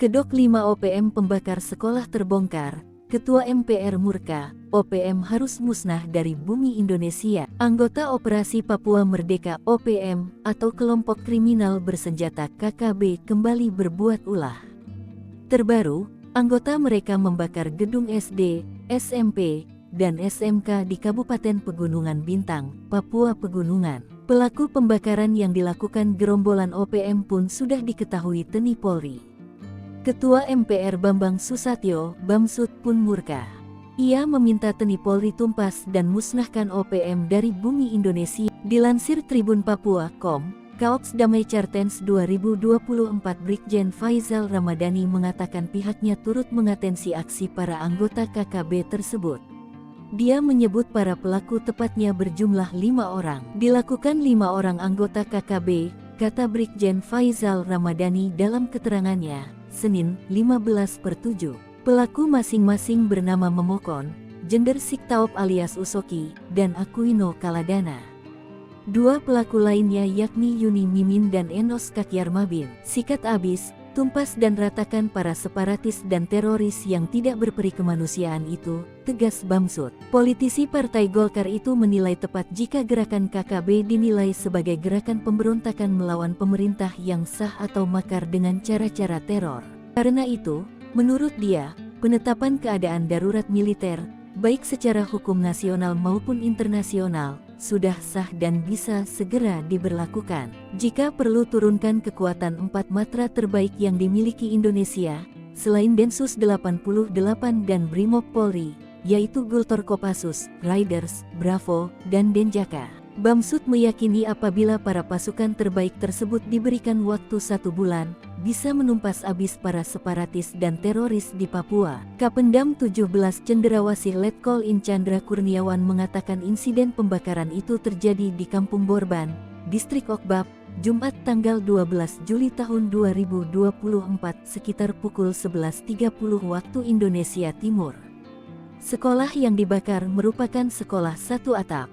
Kedok 5 OPM pembakar sekolah terbongkar, Ketua MPR murka, OPM harus musnah dari bumi Indonesia. Anggota Operasi Papua Merdeka OPM atau kelompok kriminal bersenjata KKB kembali berbuat ulah. Terbaru, anggota mereka membakar gedung SD, SMP, dan SMK di Kabupaten Pegunungan Bintang, Papua Pegunungan. Pelaku pembakaran yang dilakukan gerombolan OPM pun sudah diketahui TNI Polri. Ketua MPR Bambang Susatyo, Bamsud pun murka. Ia meminta TNI Polri tumpas dan musnahkan OPM dari bumi Indonesia. Dilansir Tribun Papua.com, Kaops Damai Cartens 2024 Brigjen Faizal Ramadhani mengatakan pihaknya turut mengatensi aksi para anggota KKB tersebut. Dia menyebut para pelaku tepatnya berjumlah 5 orang. Dilakukan 5 orang anggota KKB, kata Brigjen Faizal Ramadhani dalam keterangannya, Senin, 15/7. Pelaku masing-masing bernama Memokon, Jender Siktaop alias Usoki, dan Akuino Kaladana. 2 pelaku lainnya yakni Yuni Mimin dan Enos Kakyarmabin. Sikat abis, tumpas dan ratakan para separatis dan teroris yang tidak berperi kemanusiaan itu, tegas Bamsud. Politisi Partai Golkar itu menilai tepat jika gerakan KKB dinilai sebagai gerakan pemberontakan melawan pemerintah yang sah atau makar dengan cara-cara teror. Karena itu, menurut dia, penetapan keadaan darurat militer, baik secara hukum nasional maupun internasional, sudah sah dan bisa segera diberlakukan. Jika perlu turunkan kekuatan 4 matra terbaik yang dimiliki Indonesia, selain Densus 88 dan Brimob Polri, yaitu Gultor Kopassus, Riders, Bravo, dan Denjaka. Bamsud meyakini apabila para pasukan terbaik tersebut diberikan waktu 1 bulan, bisa menumpas abis para separatis dan teroris di Papua. Kapendam 17 Cenderawasih Letkol In Chandra Kurniawan mengatakan insiden pembakaran itu terjadi di Kampung Borban, Distrik Okbab, Jumat tanggal 12 Juli tahun 2024 sekitar pukul 11.30 waktu Indonesia Timur. Sekolah yang dibakar merupakan sekolah 1 atap.